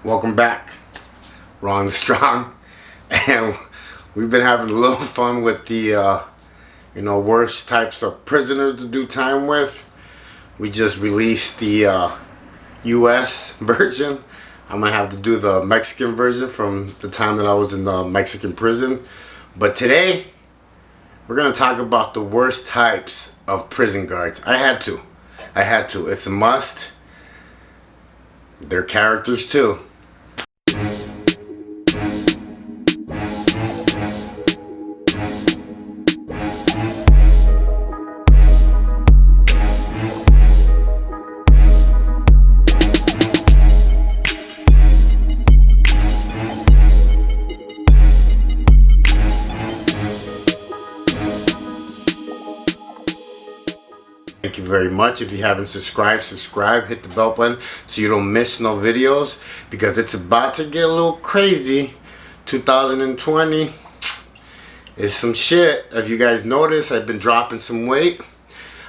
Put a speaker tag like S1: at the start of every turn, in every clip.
S1: Welcome back, Ron Strong, and we've been having a little fun with the worst types of prisoners to do time with. We just released the U.S. version. I'm gonna have to do the Mexican version from the time that I was in the Mexican prison. But today, we're gonna talk about the worst types of prison guards. I had to. It's a must. They're characters too. Thank you very much. If you haven't subscribed, subscribe, hit the bell button so you don't miss no videos, because it's about to get a little crazy. 2020 is some shit. If you guys notice, I've been dropping some weight.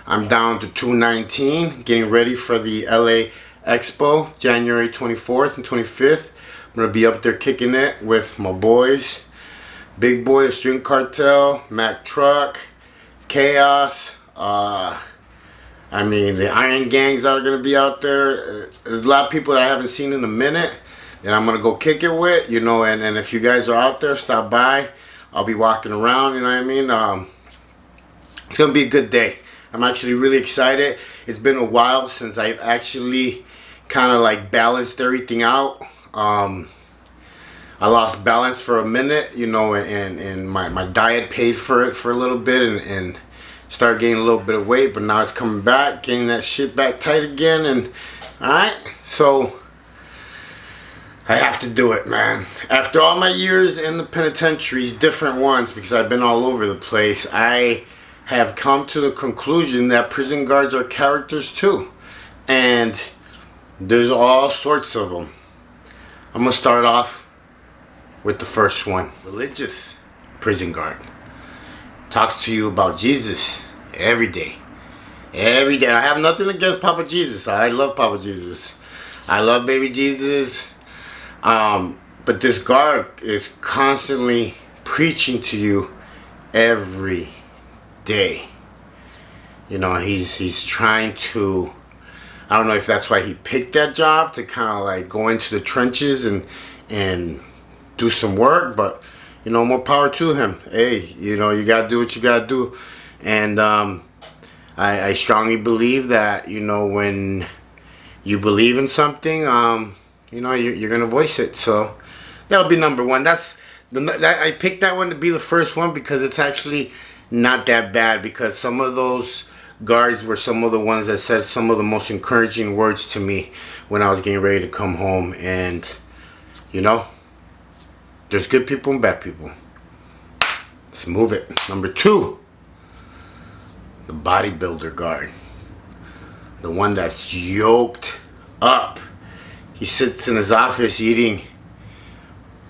S1: I'm down to 219, getting ready for the LA Expo, January 24th and 25th. I'm gonna be up there kicking it with my boys, Big Boy, the String Cartel, Mac Truck, Chaos, the Iron Gangs that are going to be out there. There's a lot of people that I haven't seen in a minute that I'm going to go kick it with, and if you guys are out there, stop by. I'll be walking around, It's going to be a good day. I'm actually really excited. It's been a while since I've actually kind of like balanced everything out. I lost balance for a minute, and my diet paid for it for a little bit, and started gaining a little bit of weight, but now it's coming back, getting that shit back tight again, and alright, so I have to do it, man. After all my years in the penitentiaries, different ones, because I've been all over the place, I have come to the conclusion that prison guards are characters too, and there's all sorts of them. I'm gonna start off with the first one. Religious prison guard. Talks to you about Jesus every day. Every day. I have nothing against Papa Jesus. I love Papa Jesus. I love baby Jesus. But this guard is constantly preaching to you every day. He's trying to, I don't know if that's why he picked that job, to kind of like go into the trenches and do some work, but more power to him. Hey, you gotta do what you gotta do. And I strongly believe that, when you believe in something, you're gonna voice it. So that'll be number one. I picked that one to be the first one because it's actually not that bad, because some of those guards were some of the ones that said some of the most encouraging words to me when I was getting ready to come home. And there's good people and bad people. Let's move it. Number two, the bodybuilder guard. The one that's yoked up. He sits in his office eating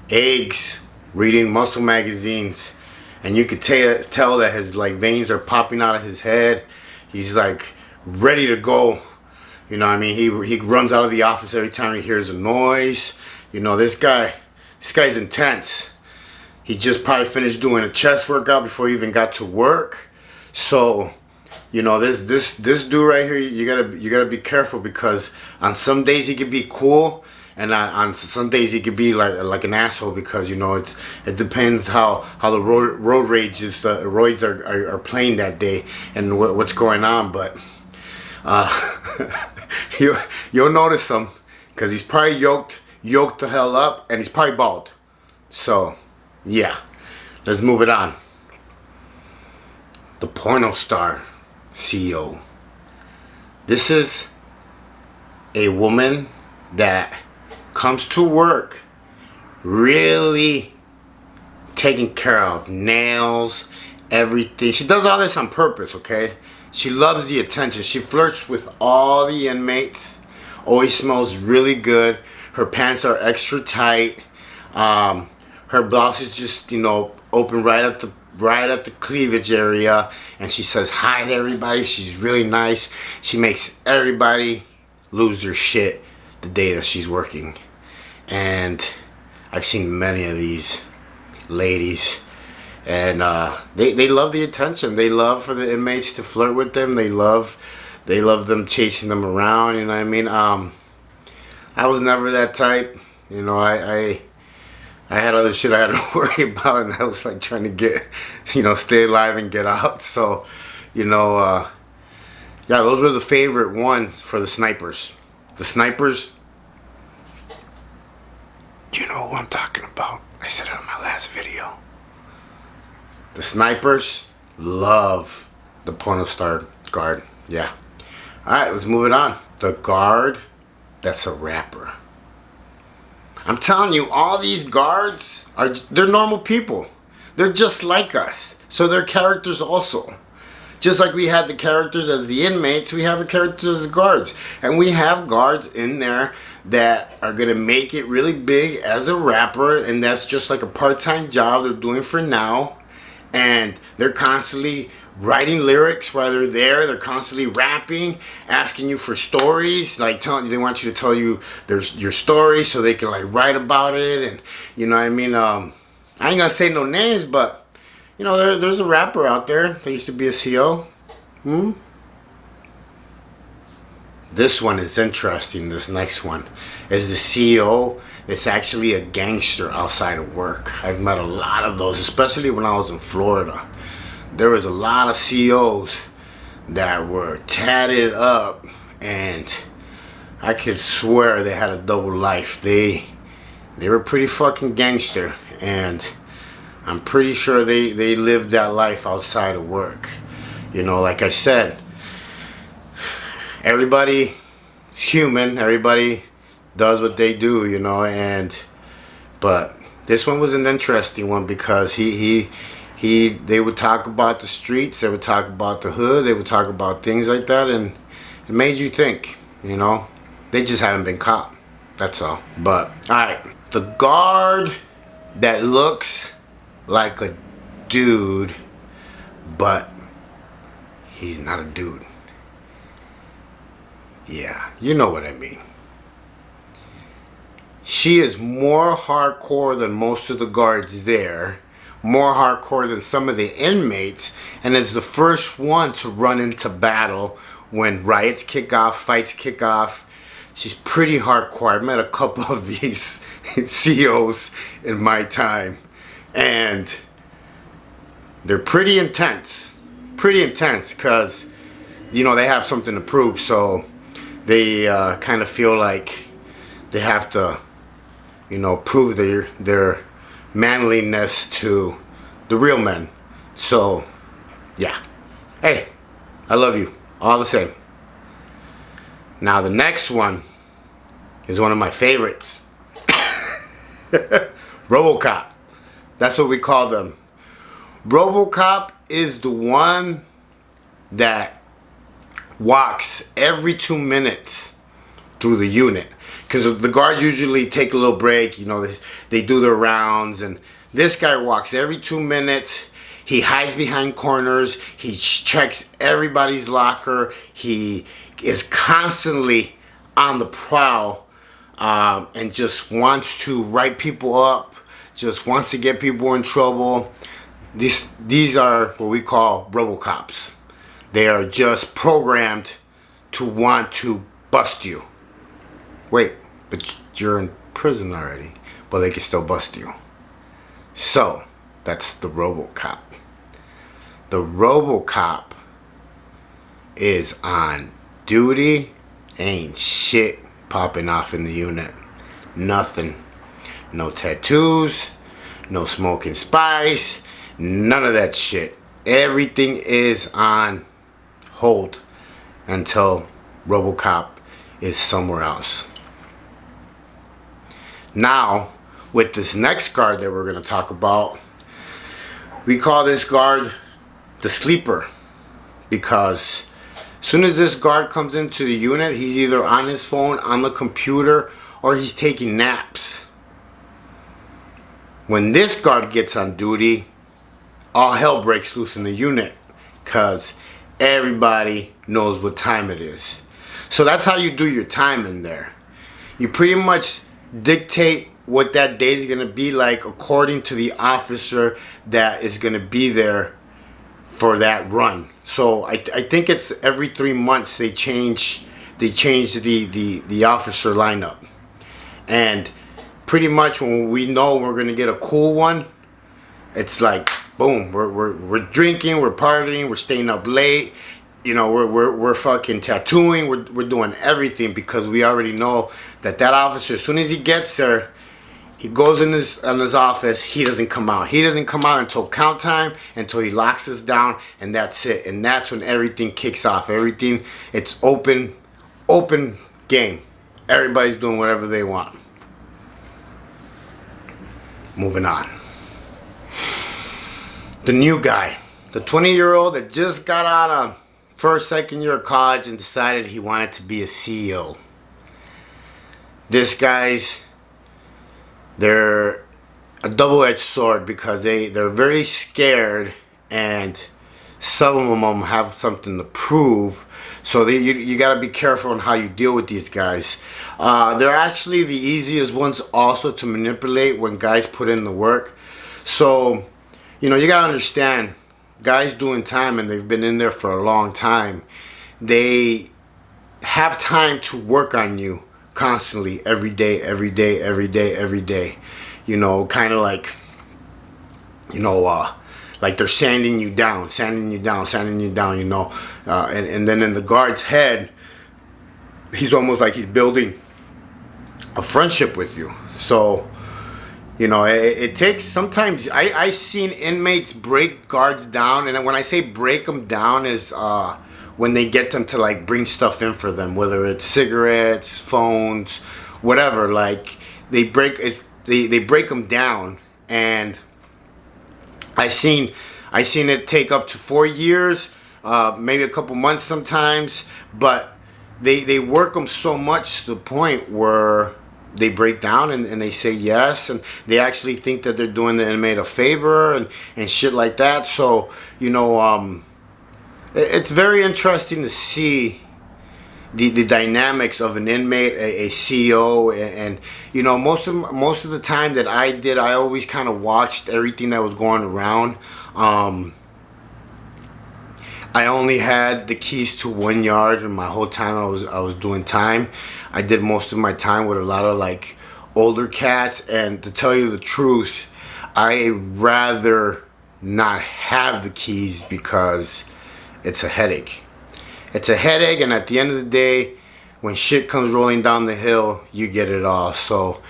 S1: eggs, reading muscle magazines, and you could tell that his veins are popping out of his head. He's like ready to go. He runs out of the office every time he hears a noise. This guy's intense. He just probably finished doing a chest workout before he even got to work. So, this dude right here, you gotta be careful, because on some days he could be cool, and on some days he could be like an asshole, because it depends how the road rage is, the roids are playing that day, and what's going on. But you'll notice him, because he's probably yoked the hell up, and he's probably bald. So yeah, let's move it on. The porno star CEO. This is a woman that comes to work really taken care of, nails, everything. She does all this on purpose, okay? She loves the attention. She flirts with all the inmates, always smells really good. Her pants are extra tight. Her blouse is just, open right at the cleavage area. And she says hi to everybody. She's really nice. She makes everybody lose their shit the day that she's working. and I've seen many of these ladies, and they love the attention. They love for the inmates to flirt with them. They love them chasing them around. You know what I mean? I was never that type. You know, I had other shit I had to worry about, and I was like trying to get, you know, stay alive and get out. So, you know, yeah, those were the favorite ones for the snipers. The snipers, you know who I'm talking about. I said it in my last video. The snipers love the porno star guard. Yeah. Alright, let's move it on. The guard that's a rapper. I'm telling you, all these guards they're normal people. They're just like us. So they're characters also. Just like we had the characters as the inmates, we have the characters as guards. And we have guards in there that are going to make it really big as a rapper, and that's just like a part-time job they're doing for now. And they're constantly writing lyrics while they're there. They're constantly rapping, asking you for stories, like they want you to tell you your story so they can like write about it. And you know what I mean, I ain't gonna say no names, but you know, there's a rapper out there that used to be a CO. This one is interesting. This next one is the CEO. It's actually a gangster outside of work. I've met a lot of those, especially when I was in Florida. There was a lot of CEOs that were tatted up, and I could swear they had a double life. They were pretty fucking gangster, and I'm pretty sure they lived that life outside of work. You know, like I said, everybody is human. Everybody does what they do, you know, but this one was an interesting one because they would talk about the streets, they would talk about the hood, they would talk about things like that, and it made you think, you know. They just haven't been caught, that's all. But alright, the guard that looks like a dude, but he's not a dude. Yeah, you know what I mean. She is more hardcore than most of the guards there, more hardcore than some of the inmates, and is the first one to run into battle when riots kick off, fights kick off. She's pretty hardcore. I met a couple of these COs in my time, and they're pretty intense because, you know, they have something to prove, so they kind of feel like they have to, you know, prove their manliness to the real men. So, yeah. Hey, I love you. All the same. Now, the next one is one of my favorites. RoboCop. That's what we call them. RoboCop is the one that walks every 2 minutes through the unit. Because the guards usually take a little break, you know, they do their rounds, and this guy walks every 2 minutes. He hides behind corners. He checks everybody's locker. He is constantly on the prowl, and just wants to write people up, just wants to get people in trouble. These are what we call RoboCops. They are just programmed to want to bust you. Wait, but you're in prison already. But they can still bust you. So, that's the RoboCop. The RoboCop is on duty. Ain't shit popping off in the unit. Nothing. No tattoos. No smoking spice. None of that shit. Everything is on hold until RoboCop is somewhere else. Now, with this next guard that we're going to talk about, we call this guard the sleeper, because as soon as this guard comes into the unit, he's either on his phone, on the computer, or he's taking naps. When this guard gets on duty, all hell breaks loose in the unit, because everybody knows what time it is. So that's how you do your time in there. You pretty much dictate what that day is going to be like according to the officer that is going to be there for that run. So I think it's every 3 months they change the officer lineup. And pretty much when we know we're going to get a cool one, it's like boom, we're drinking, we're partying, we're staying up late. You know, we're fucking tattooing, we're doing everything because we already know that officer, as soon as he gets there, he goes in his office, he doesn't come out. He doesn't come out until count time, until he locks us down, and that's it. And that's when everything kicks off. Everything, it's open game. Everybody's doing whatever they want. Moving on. The new guy, the 20-year-old that just got out of first, second year of college and decided he wanted to be a CEO. This guy's, they're a double-edged sword because they're very scared, and some of them have something to prove. So you got to be careful on how you deal with these guys. They're actually the easiest ones also to manipulate when guys put in the work. So, you know, you got to understand, guys doing time and they've been in there for a long time, they have time to work on you constantly, every day. You know, kind of like, you know, like they're sanding you down, you know. And then in the guard's head, he's almost like he's building a friendship with you. So, you know, it takes sometimes. I seen inmates break guards down, and when I say break them down is when they get them to like bring stuff in for them, whether it's cigarettes, phones, whatever. Like they break it, they break them down, and I seen it take up to 4 years, maybe a couple months sometimes, but they work them so much to the point where they break down and they say yes, and they actually think that they're doing the inmate a favor and shit like that. So, you know, it's very interesting to see the dynamics of an inmate, a CEO, and you know, most of the time that I always kind of watched everything that was going around. I only had the keys to 1 yard, and my whole time I was doing time. I did most of my time with a lot of like older cats, and to tell you the truth, I rather not have the keys because it's a headache. It's a headache, and at the end of the day, when shit comes rolling down the hill, you get it all. So,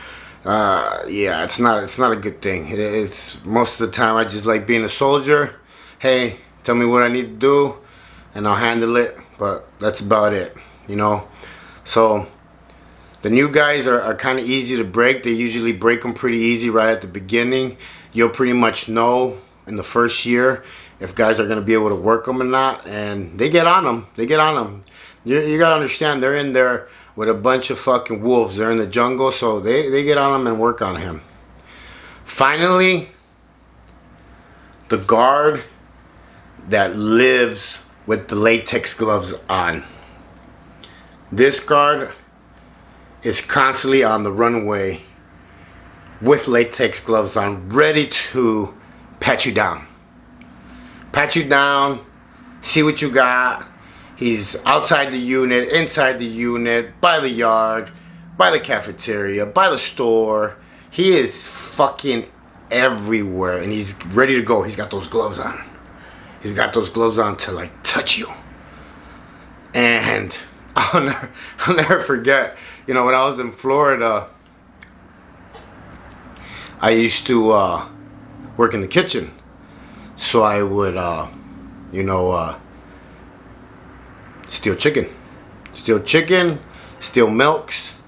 S1: yeah, it's not a good thing. It's most of the time I just like being a soldier. Hey, tell me what I need to do, and I'll handle it. But that's about it, you know. So the new guys are kind of easy to break. They usually break them pretty easy right at the beginning. You'll pretty much know in the first year if guys are going to be able to work them or not, and they get on them. You got to understand, they're in there with a bunch of fucking wolves. They're in the jungle, so they get on him and work on him. Finally, the guard that lives with the latex gloves on. This guard is constantly on the runway with latex gloves on, ready to pat you down. Pat you down, see what you got. He's outside the unit, inside the unit, by the yard, by the cafeteria, by the store. He is fucking everywhere, and he's ready to go. He's got those gloves on. He's got those gloves on to like touch you. And I'll never forget, you know, when I was in Florida, I used to work in the kitchen. So I would, steal chicken, steal milks,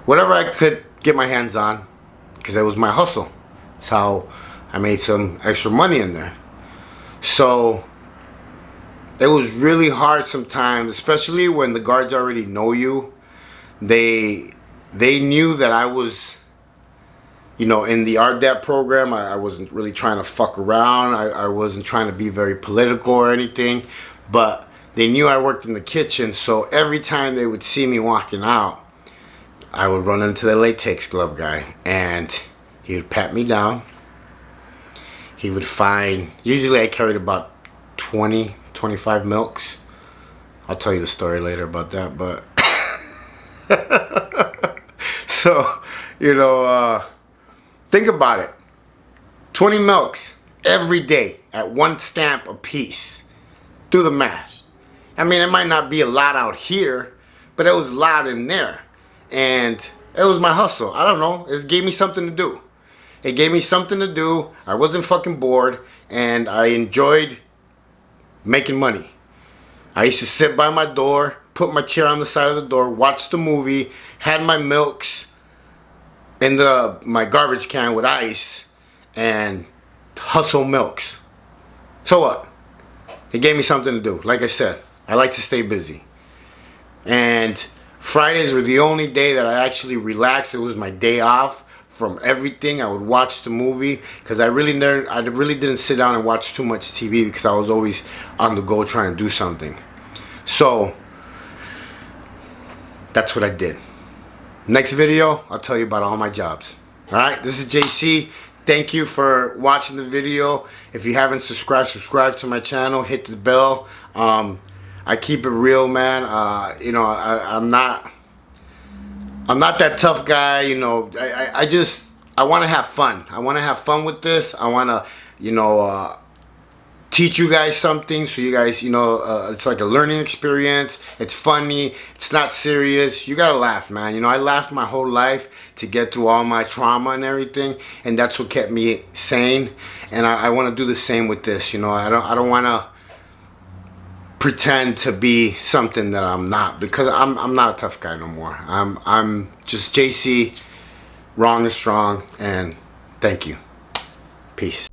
S1: whatever I could get my hands on, because that was my hustle. That's how I made some extra money in there. So it was really hard sometimes, especially when the guards already know you. They knew that I was, you know, in the RDAP program. I wasn't really trying to fuck around. I wasn't trying to be very political or anything, but they knew I worked in the kitchen. So every time they would see me walking out, I would run into the latex glove guy, and he would pat me down. He would find, usually I carried about 20, 25 milks. I'll tell you the story later about that, but so, you know, think about it. 20 milks every day at one stamp a piece. Do the math. I mean, it might not be a lot out here, but it was a lot in there. And it was my hustle. I don't know. It gave me something to do. It gave me something to do. I wasn't fucking bored, and I enjoyed making money. I used to sit by my door, put my chair on the side of the door, watch the movie, had my milks in my garbage can with ice, and hustle milks. So what? It gave me something to do. Like I said, I like to stay busy. And Fridays were the only day that I actually relaxed. It was my day off from everything. I would watch the movie because I really didn't sit down and watch too much TV because I was always on the go trying to do something. So that's what I did. Next video, I'll tell you about all my jobs. Alright, this is JC. Thank you for watching the video. If you haven't subscribed, subscribe to my channel. Hit the bell. I keep it real, man. You know, I'm not that tough guy. You know, I want to have fun. I want to have fun with this. I want to, you know, teach you guys something, so you guys, you know, it's like a learning experience. It's funny. It's not serious. You gotta laugh, man. You know, I laughed my whole life to get through all my trauma and everything, and that's what kept me sane. And I want to do the same with this. You know, I don't want to pretend to be something that I'm not, because I'm not a tough guy no more. I'm just JC, wrong and strong, and thank you. Peace.